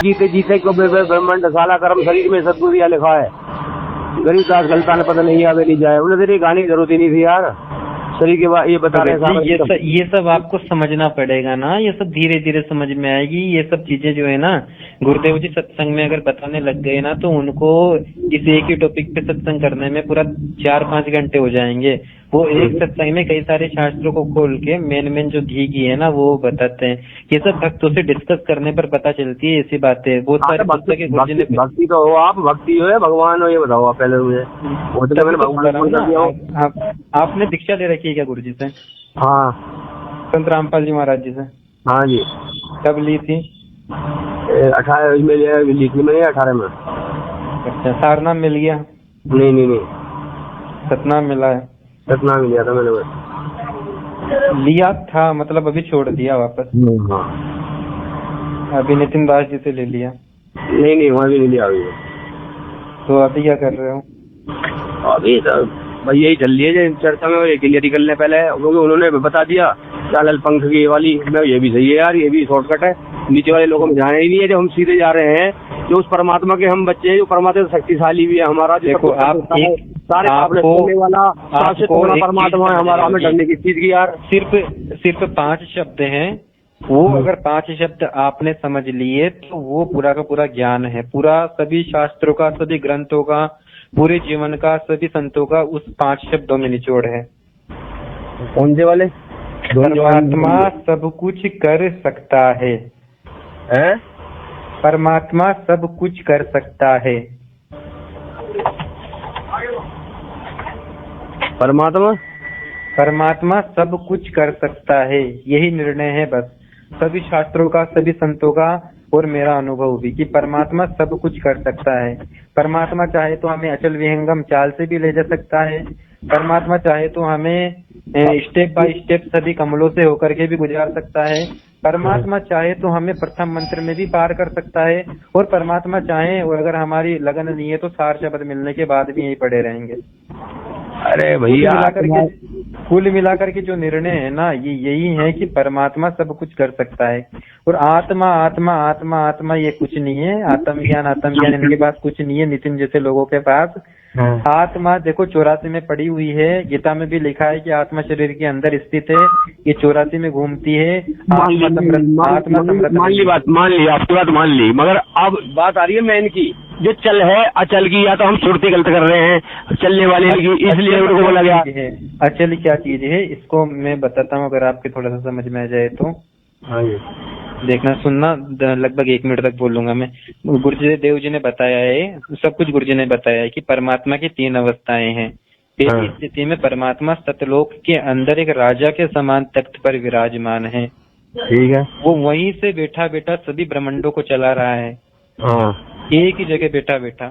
जीते जीते को ब्रह्मांड साला कर्म शरीर में सदगुरु लिखा है। गरीब दास गलता ने पता नहीं आवे नहीं जाए, उन्हें तेरी गाने की जरूरत ही नहीं थी यार। शरीर के बाद ये बता रहे ये सब आपको समझना पड़ेगा ना, ये सब धीरे धीरे समझ में आएगी। ये सब चीजें जो है ना, गुरुदेव जी सत्संग में अगर बताने लग गए ना तो उनको इस एक ही टॉपिक पे सत्संग करने में पूरा 4-5 घंटे हो जाएंगे। वो एक सत्संग में कई सारे शास्त्रों को खोल के मेन जो घी है ना वो बताते हैं। ये सब भक्तों से डिस्कस करने पर पता चलती है ऐसी बातें। बहुत सारे पुस्तकें गुरुजी ने भक्ति तो हो, आप भक्ति हो या भगवान हो ये बताओ आप पहले मुझे। वो तो मैंने भगवान आपने दीक्षा ले रखी है क्या गुरुजी से? हाँ, संत रामपाल जी महाराज जी से। हाँ जी। कब ली थी? 18 में ली थी मैंने, 18 में। अच्छा, सारनाम मिल गया? नहीं सतनाम मिला है? सतनाम मिल गया था मैंने लिया था, मतलब अभी छोड़ दिया वापस? हाँ। अभी नितिन दास जी से ले लिया? नहीं वहाँ भी नहीं लिया अभी। तो अभी क्या कर रहे हो? अभी तो भाई यही चल रही है चर्चा में, ये क्लियर करने पहले क्योंकि उन्होंने बता दिया चालल पंख की वाली, मैं ये भी सही है यार, ये भी शॉर्टकट है। नीचे वाले लोगों में जाना ही नहीं है, जो हम सीधे जा रहे हैं, जो उस परमात्मा के हम बच्चे हैं, जो परमात्मा शक्तिशाली भी है हमारा। देखो आप सारे वाला परमात्मा है हमारा, हमें डरने की चीज की यार। सिर्फ 5 शब्द हैं वो, अगर 5 शब्द आपने समझ लिए तो वो पूरा का पूरा ज्ञान है। पूरा सभी शास्त्रों का, सभी ग्रंथों का, पूरे जीवन का, सभी संतों का उस 5 शब्दों में निचोड़ है। कौन से वाले? परमात्मा सब कुछ कर सकता है। परमात्मा सब कुछ कर सकता है। परमात्मा सब कुछ कर सकता है, यही निर्णय है बस सभी शास्त्रों का, सभी संतों का और मेरा अनुभव भी, कि परमात्मा सब कुछ कर सकता है। परमात्मा चाहे तो हमें अचल विहंगम चाल से भी ले जा सकता है। परमात्मा चाहे तो हमें स्टेप बाय स्टेप सभी कमलों से होकर के भी गुजार सकता है। परमात्मा चाहे तो हमें प्रथम मंत्र में भी पार कर सकता है। और परमात्मा चाहे और अगर हमारी लगन नहीं है तो सार शब्द मिलने के बाद भी यही पड़े रहेंगे। अरे भैया कुल मिलाकर के जो निर्णय है ना, ये यही है कि परमात्मा सब कुछ कर सकता है। और आत्मा आत्मा आत्मा आत्मा ये कुछ नहीं है। आत्मज्ञान इनके पास कुछ नहीं है, नितिन जैसे लोगों के पास। आत्मा देखो 84 में पड़ी हुई है, गीता में भी लिखा है कि आत्मा शरीर के अंदर स्थित है, ये 84 में घूमती है। मान ली आपकी बात मान ली, मगर अब बात आ रही है मैन की, जो चल है अचल की, या तो हम सुरती गलत कर रहे हैं चलने वाले की, इसलिए उनको बोला गया है। अचल क्या चीज है इसको मैं बताता हूँ, अगर आपके थोड़ा सा समझ में आ जाए तो। हाँ जी। देखना सुनना, लगभग 1 मिनट तक बोलूंगा मैं। गुरुदेव जी ने बताया है, सब कुछ गुरुजी ने बताया है कि परमात्मा की 3 अवस्थाएं हैं। पहली स्थिति में परमात्मा सतलोक के अंदर एक राजा के समान तख्त पर विराजमान है। ठीक है। वो वहीं से बैठा बैठा सभी ब्रह्मांडों को चला रहा है। एक ही जगह बैठा बैठा।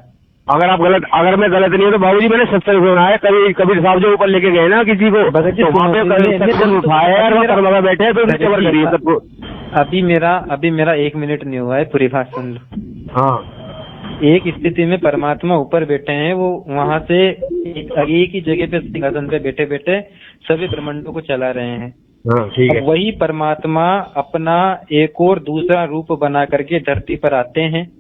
अगर मैं गलत नहीं हूँ तो बाबूजी मैंने सत्संग सुना है, कभी साहब जो ऊपर लेके गए ना किसी को, बैठे तो अभी मेरा 1 मिनट नहीं हुआ है, पूरी बात सुन लो। हाँ। एक स्थिति में परमात्मा ऊपर बैठे हैं, वो वहाँ से एक ही जगह पे सिंहासन पे बैठे बैठे सभी ब्रह्मांडों को चला रहे हैं। ठीक है। वही परमात्मा अपना एक और दूसरा रूप बना करके धरती पर आते हैं,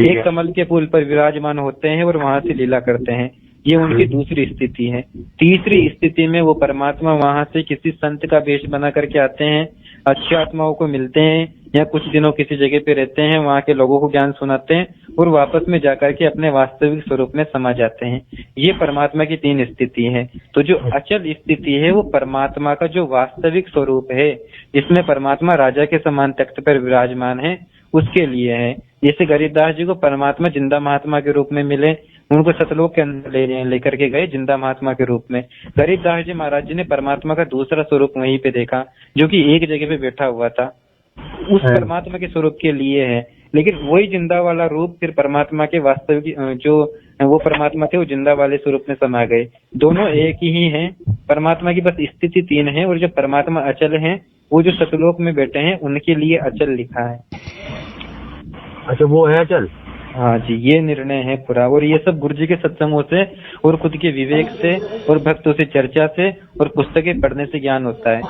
एक कमल के फूल पर विराजमान होते हैं और वहां से लीला करते हैं। ये उनकी दूसरी स्थिति है। तीसरी स्थिति में वो परमात्मा वहां से किसी संत का वेश बना करके आते हैं, अच्छी आत्माओं को मिलते हैं या कुछ दिनों किसी जगह पे रहते हैं, वहाँ के लोगों को ज्ञान सुनाते हैं और वापस में जाकर के अपने वास्तविक स्वरूप में समा जाते हैं। ये परमात्मा की 3 स्थिति है। तो जो अचल स्थिति है वो परमात्मा का जो वास्तविक स्वरूप है, इसमें परमात्मा राजा के समान तख्त पर विराजमान है, उसके लिए है। जैसे गरीबदास जी को परमात्मा जिंदा महात्मा के रूप में मिले, उनको सतलोक के अंदर लेकर के गए जिंदा महात्मा के रूप में। गरीबदास जी महाराज जी ने परमात्मा का दूसरा स्वरूप वहीं पे देखा, जो कि एक जगह पे बैठा हुआ था, उस परमात्मा के स्वरूप के लिए है। लेकिन वही जिंदा वाला रूप फिर परमात्मा के वास्तविक जो वो परमात्मा थे वो जिंदा वाले स्वरूप में समा गए। दोनों एक ही हैं। परमात्मा की बस स्थिति 3 है और जो परमात्मा अचल हैं वो जो सतलोक में बैठे हैं उनके लिए अचल लिखा है। अच्छा, वो है अचल। हाँ जी, ये निर्णय है पूरा। और ये सब गुरु जी के सत्संगों से और खुद के विवेक से और भक्तों से चर्चा से और पुस्तकें पढ़ने से ज्ञान होता है,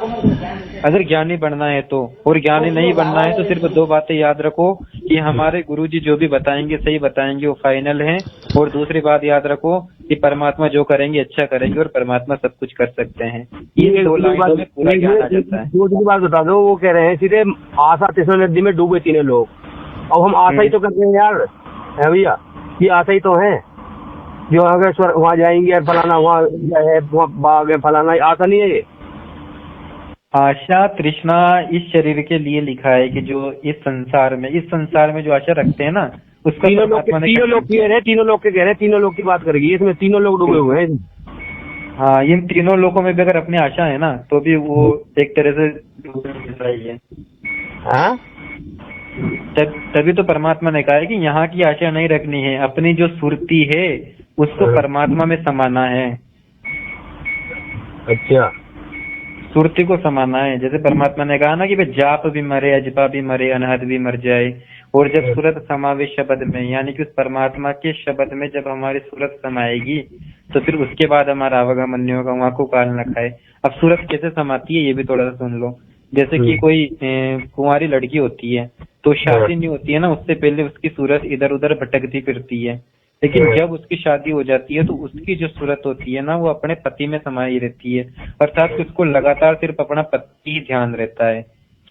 अगर ज्ञानी बनना है तो। और ज्ञानी नहीं बनना है तो सिर्फ दो बातें याद रखो कि हमारे गुरु जी जो भी बताएंगे सही बताएंगे, वो फाइनल है। और दूसरी बात याद रखो कि परमात्मा जो करेंगे अच्छा करेंगे और परमात्मा सब कुछ कर सकते हैं। ये दो लाइनों में पूरा ज्ञान आ जाता है। दूसरी बात बता दो, वो कह रहे हैं सीधे आशा तीसरी नदी में डूबे तीनों लोग। अब हम आशा ही तो करते हैं यार, है भैया, ये आशा ही तो है जो अगर वहाँ जाएंगे फलाना, वहाँ है बाग है फलाना, आशा नहीं है ये। आशा तृष्णा इस शरीर के लिए लिखा है कि जो इस संसार में जो आशा रखते हैं ना, उसका तीनों लोग के कह रहे हैं, तीनों लोग की बात करेगी इसमें, तीनों लोग डूबे हुए हैं। हाँ, इन तीनों लोगों में भी अगर अपनी आशा है ना तो भी वो एक तरह से डूबे ही है। हाँ, तभी तो परमात्मा ने कहा है कि यहाँ की आशा नहीं रखनी है, अपनी जो सुरती है उसको परमात्मा में समाना है। अच्छा, सुरती को समाना है। जैसे परमात्मा ने कहा ना कि भाई जाप भी मरे, अजपा भी मरे, अनहद भी मर जाए। और जब सूरत समावे शब्द में, यानी कि उस परमात्मा के शब्द में जब हमारी सूरत समाएगी तो फिर उसके बाद हमारा आवागमन नहीं होगा, वहां को काल न खाए। अब सूरत कैसे समाती है ये भी थोड़ा सा सुन लो। जैसे कि कोई कुंवारी लड़की होती है तो शादी नहीं होती है ना, उससे पहले उसकी सूरत इधर उधर भटकती फिरती है। लेकिन जब उसकी शादी हो जाती है तो उसकी जो सूरत होती है ना वो अपने पति में समाई रहती है, अर्थात उसको लगातार सिर्फ अपना पति ही ध्यान रहता है।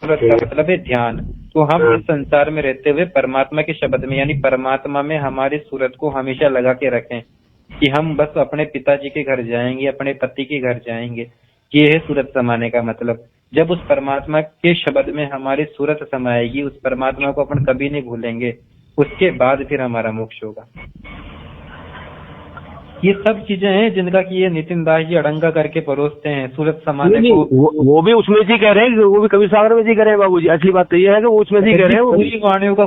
सूरत का मतलब है ध्यान। तो हम इस संसार में रहते हुए परमात्मा के शब्द में यानी परमात्मा में हमारी सूरत को हमेशा लगा के रखें कि हम बस अपने पिताजी के घर जाएंगे, अपने पति के घर जाएंगे। ये है सूरत समाने का मतलब। जब उस परमात्मा के शब्द में हमारी सूरत समाएगी, उस परमात्मा को अपन कभी नहीं भूलेंगे, उसके बाद फिर हमारा मोक्ष होगा। ये सब चीजें हैं जिनका कि ये नितिन दास जी अड़ंगा करके परोसते हैं सूरत समाने को। वो भी उसमें से कह रहे हैं, वो भी कबीर सागर में से कह रहे हैं बाबूजी। असली बात तो ये है कि वो उसमें से कह रहे हैं।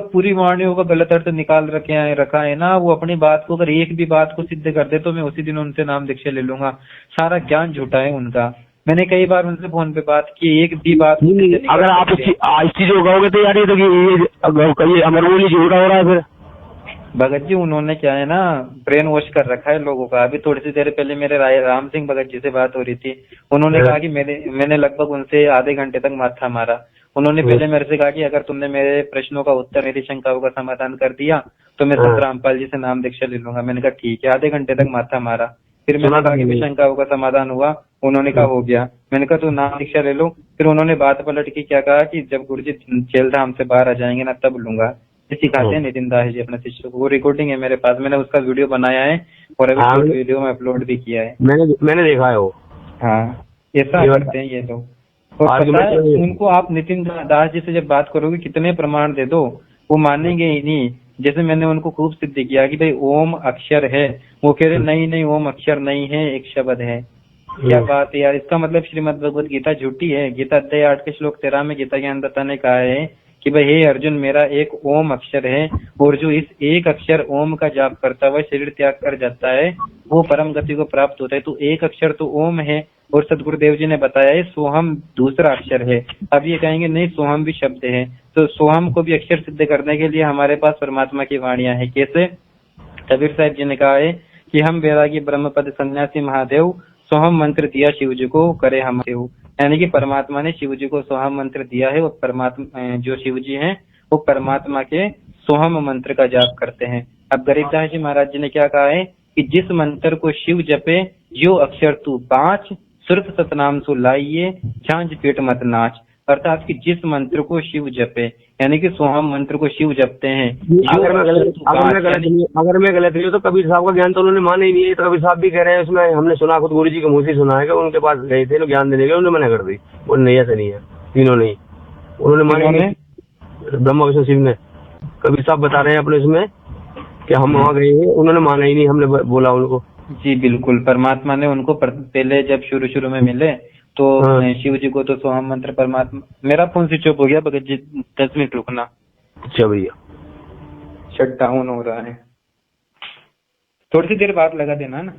पूरी वाणियों का गलत अर्थ निकाल रखा है ना। वो अपनी बात को अगर एक भी बात को सिद्ध कर दे तो मैं उसी दिन उनसे नाम दीक्षा ले लूंगा। सारा ज्ञान झूठा है उनका। मैंने कई बार उनसे फोन पे बात की, एक भी बात अगर आप इस चीज को कहोगे तो यार ये तो अमरमोली झूठा हो रहा है। फिर भगत जी उन्होंने क्या है ना ब्रेन वॉश कर रखा है लोगों का। अभी थोड़ी सी देर पहले मेरे राम सिंह भगत जी से बात हो रही थी। उन्होंने कहा कि मैंने लगभग उनसे आधे घंटे तक माथा मारा। उन्होंने पहले मेरे से कहा कि अगर तुमने मेरे प्रश्नों का उत्तर, मेरी शंकाओं का समाधान कर दिया तो मैं संत रामपाल जी से नाम दीक्षा ले लूंगा। मैंने कहा ठीक है। आधे घंटे तक माथा मारा। फिर मैंने कहा कि शंकाओं का समाधान हुआ। उन्होंने कहा हो गया। मैंने कहा तो नाम दीक्षा ले लो। फिर उन्होंने बात पलट के क्या कहा कि जब गुरु जी जेल धाम से बाहर आ जाएंगे ना तब लूंगा। सिखाते हैं नितिन दास जी अपने शिष्य को। वो रिकॉर्डिंग है मेरे पास, मैंने उसका वीडियो बनाया है और अभी वीडियो में अपलोड भी किया है। मैंने देखा है वो। हाँ, ऐसा करते हैं ये लोग। और पता है उनको आप नितिन दास जी से जब बात करोगे कितने प्रमाण दे दो वो मानेंगे ही नहीं। जैसे मैंने उनको खूब सिद्ध किया कि भाई ओम अक्षर है, वो कह रहे नहीं ओम अक्षर नहीं है, एक शब्द है। क्या बात है यार। इसका मतलब श्रीमद् भगवत गीता झूठी है। गीता अध्याय 8 के श्लोक 13 में गीता ज्ञानदाता ने कहा है कि भाई हे अर्जुन, मेरा एक ओम अक्षर है और जो इस एक अक्षर ओम का जाप करता हुआ शरीर त्याग कर जाता है वो परम गति को प्राप्त होता है। तो एक अक्षर तो ओम है और सदगुरुदेव जी ने बताया है सोहम दूसरा अक्षर है। अब ये कहेंगे नहीं सोहम भी शब्द है। तो सोहम को भी अक्षर सिद्ध करने के लिए हमारे पास परमात्मा की वाणियां हैं। कैसे? कबीर साहब जी ने कहा है कि हम वैरागी ब्रह्मपद सन्यासी महादेव सोहम मंत्र दिया शिव जी को करे हम देव। यानी कि परमात्मा ने शिव जी को सोहम मंत्र दिया है। वो परमात्मा जो शिव जी हैं वो परमात्मा के सोहम मंत्र का जाप करते हैं। अब गरीबदास जी महाराज जी ने क्या कहा है कि जिस मंत्र को शिव जपे जो अक्षर तू पांच सुरत सतनाम सु लाइए झांझ पेट मत नाच। अर्थात कि जिस मंत्र को शिव जपे यानी कि सोहम मंत्र को शिव जपते हैं। अगर मैं गलत नहीं हूँ तो कबीर साहब का ज्ञान तो उन्होंने माना ही नहीं है। तो कबीर साहब भी कह रहे हैं उसमें हमने सुना, खुद गुरु जी के मुंह से सुना है कि उनके पास गए थे लोग ज्ञान देने के, उन्होंने मना कर दी। वो नहीं ऐसा नहीं है, तीनों नहीं उन्होंने माना। ब्रह्मा विष्णु शिव ने कबीर साहब बता रहे हैं अपने इसमें कि हम वहाँ गए हैं, उन्होंने माना ही नहीं। हमने बोला उनको जी बिल्कुल। परमात्मा ने उनको पहले जब शुरू में मिले तो शिव जी को तो सोहम मंत्र परमात्मा। मेरा फोन स्विच ऑफ हो गया भगत जी, 10 मिनट रुकना। अच्छा भैया, शट डाउन हो रहा है, थोड़ी सी देर बाद लगा देना ना।